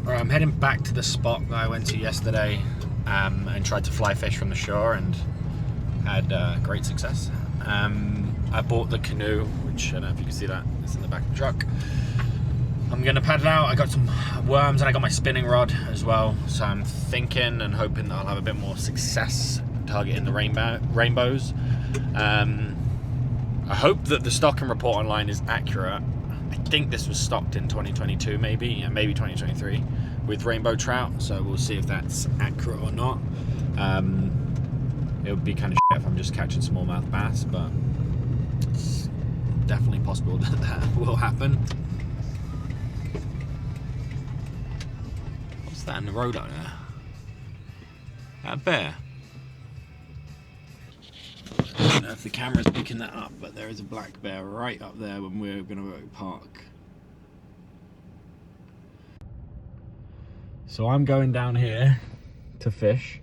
Alright, I'm heading back to the spot that I went to yesterday and tried to fly fish from the shore and had great success. I bought the canoe, which I don't know if you can see that, it's in the back of the truck. I'm gonna paddle out. I got some worms and I got my spinning rod as well, so I'm thinking and hoping that I'll have a bit more success targeting the rainbows. I hope that the stocking report online is accurate. I think this was stocked in 2022 maybe, and maybe 2023 with rainbow trout, so we'll see if that's accurate or not. It would be kind of shit if I'm just catching smallmouth bass, but it's definitely possible that that will happen. What's that in the road out there? That a bear? I don't know if the camera's picking that up, but there is a black bear right up there when we're going to go park. So I'm going down here to fish,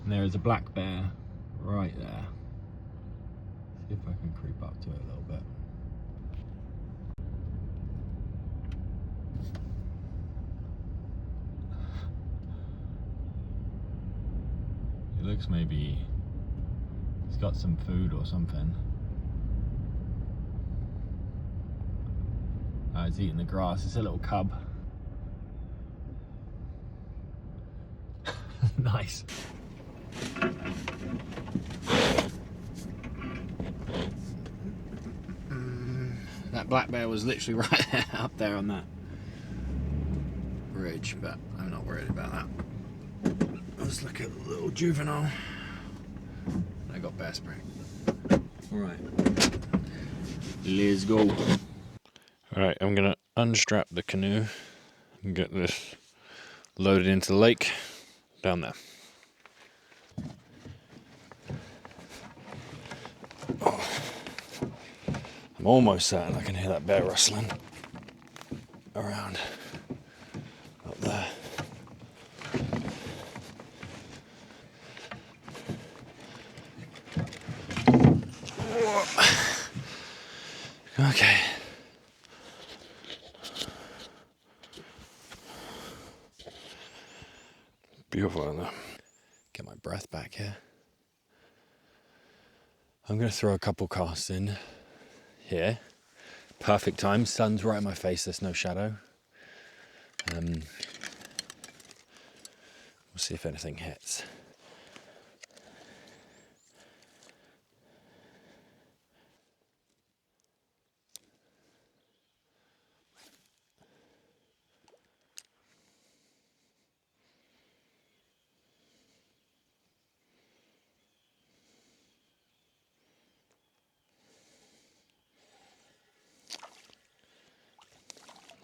and there is a black bear right there. See if I can creep up to it a little bit. It looks maybe he's got some food or something. He's eating the grass. It's a little cub. Nice. That black bear was literally right there, up there on that ridge, but I'm not worried about that. Let's look at the little juvenile. I got bear spray. Alright. Let's go. Alright, I'm gonna unstrap the canoe and get this loaded into the lake down there. Oh. I'm almost certain I can hear that bear rustling around up there. Okay. Beautiful, isn't it? Get my breath back here. I'm going to throw a couple casts in here. Perfect time. Sun's right in my face. There's no shadow. We'll see if anything hits.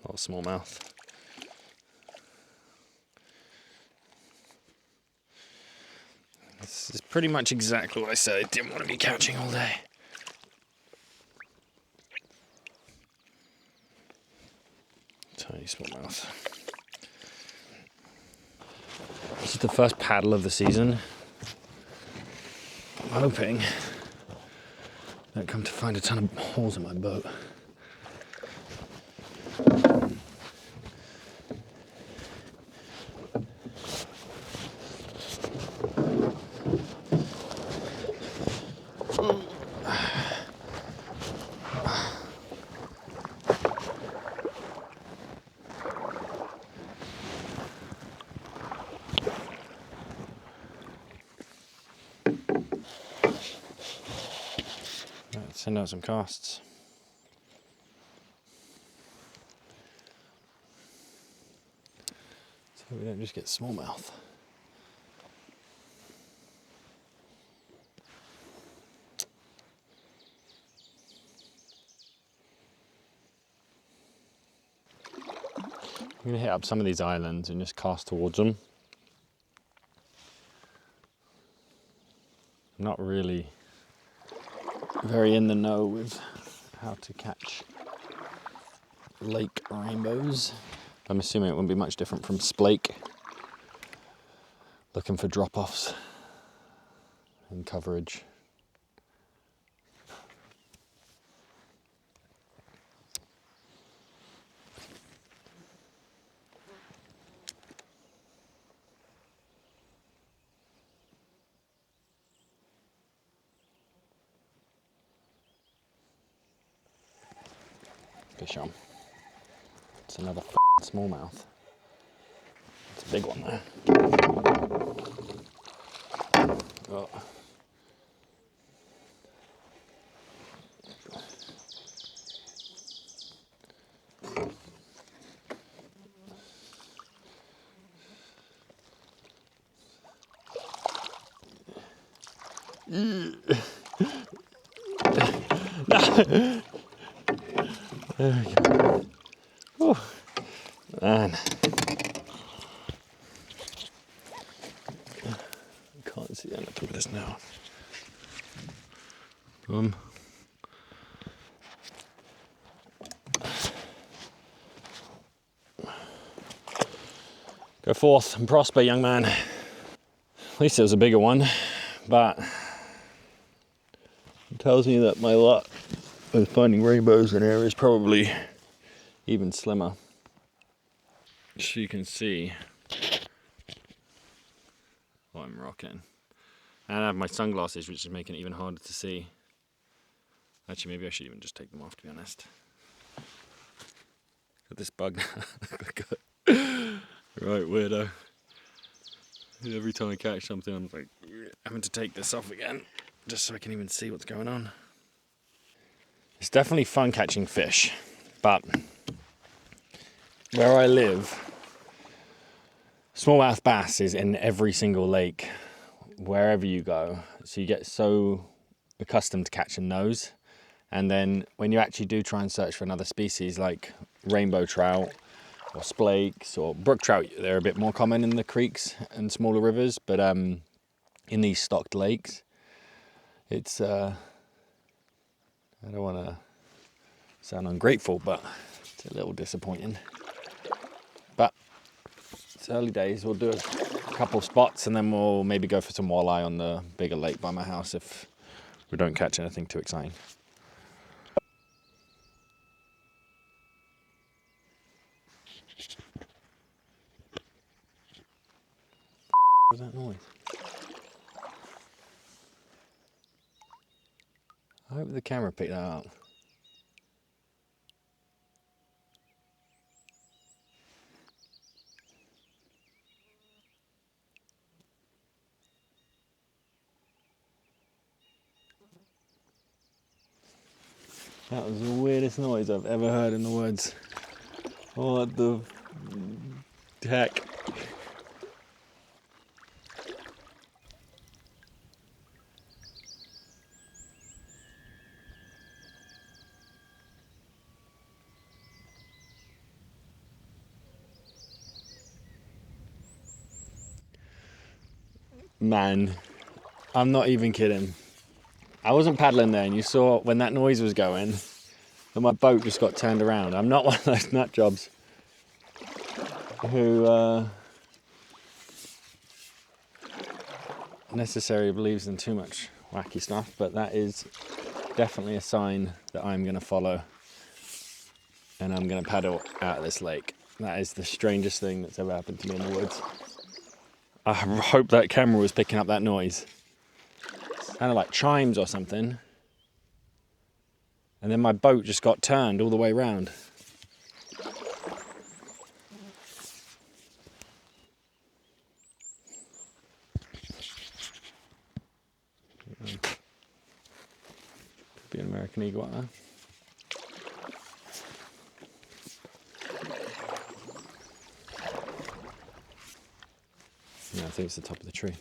Little smallmouth. This is pretty much exactly what I said I didn't want to be catching all day. Tiny smallmouth. This is the first paddle of the season. I'm hoping I don't come to find a ton of holes in my boat. Let's send out some casts. So we don't just get smallmouth. I'm going to hit up some of these islands and just cast towards them. I'm not really very in the know with how to catch lake rainbows. I'm assuming it wouldn't be much different from splake. Looking for drop-offs and coverage. fish on. It's another smallmouth. It's a big one there. Oh. No. There we go. Oh, man. Can't see anything with this now. Go forth and prosper, young man. At least it was a bigger one, but it tells me that my luck with finding rainbows in here is probably even slimmer. So you can see what I'm rocking. And I have my sunglasses, which is making it even harder to see. Actually, maybe I should even just take them off, to be honest. Got this bug now. Right, weirdo. Every time I catch something, I'm like having to take this off again, just so I can even see what's going on. It's definitely fun catching fish, but where I live, smallmouth bass is in every single lake, wherever you go. So you get so accustomed to catching those. And then when you actually do try and search for another species like rainbow trout or splakes or brook trout, they're a bit more common in the creeks and smaller rivers, but in these stocked lakes, it's, I don't want to sound ungrateful, but it's a little disappointing. But it's early days. We'll do a couple spots and then we'll maybe go for some walleye on the bigger lake by my house if we don't catch anything too exciting. What was that noise? I hope the camera picked that up. That was the weirdest noise I've ever heard in the woods. What the heck? Man, I'm not even kidding. I wasn't paddling there, and you saw when that noise was going, that my boat just got turned around. I'm not one of those nut jobs who necessarily believes in too much wacky stuff, but that is definitely a sign that I'm going to follow, and I'm going to paddle out of this lake. That is the strangest thing that's ever happened to me in the woods. I hope that camera was picking up that noise. Sounded like chimes or something. And then my boat just got turned all the way around. Could be an American eagle out there. Yeah, I think it's the top of the tree.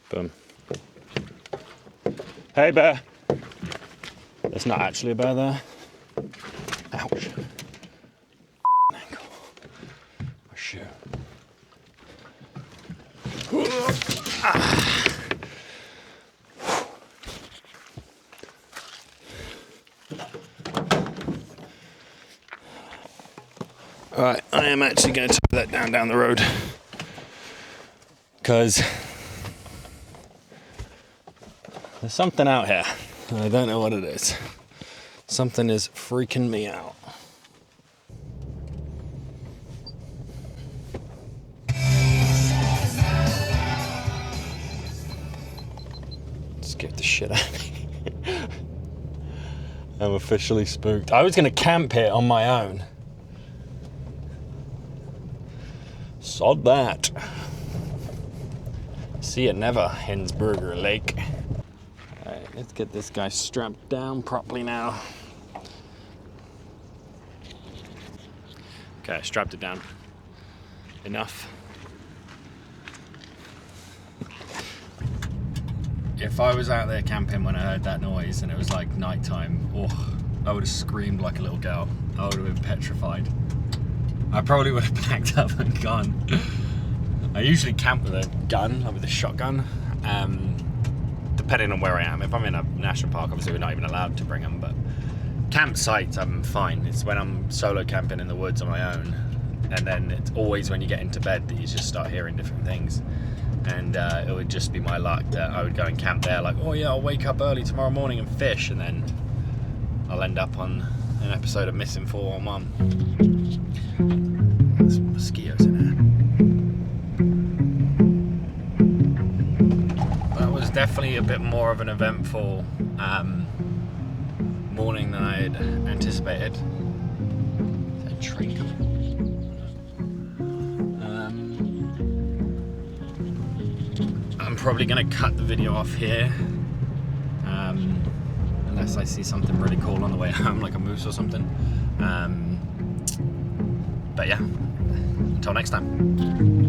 Boom. Hey, bear. There's not actually a bear there. Ouch. Ankle. My shoe. Alright, I am actually going to tie that down the road. Because there's something out here. I don't know what it is. Something is freaking me out. Scared the shit out of me. I'm officially spooked. I was gonna camp here on my own. Sod that. See you never, Hensburger Lake. Alright, let's get this guy strapped down properly now. Okay, I strapped it down. Enough. If I was out there camping when I heard that noise and it was like nighttime, oh, I would have screamed like a little girl. I would have been petrified. I probably would have packed up a gun. I usually camp with a gun, like with a shotgun, depending on where I am. If I'm in a national park, obviously we're not even allowed to bring them, but campsites, I'm fine. It's when I'm solo camping in the woods on my own, and then it's always when you get into bed that you just start hearing different things. And it would just be my luck that I would go and camp there like, oh yeah, I'll wake up early tomorrow morning and fish, and then I'll end up on an episode of Missing 411. There's mosquitoes in there. That was definitely a bit more of an eventful morning than I had anticipated. Is that a train coming? I'm probably going to cut the video off here, unless I see something really cool on the way home, like a moose or something. But yeah, until next time.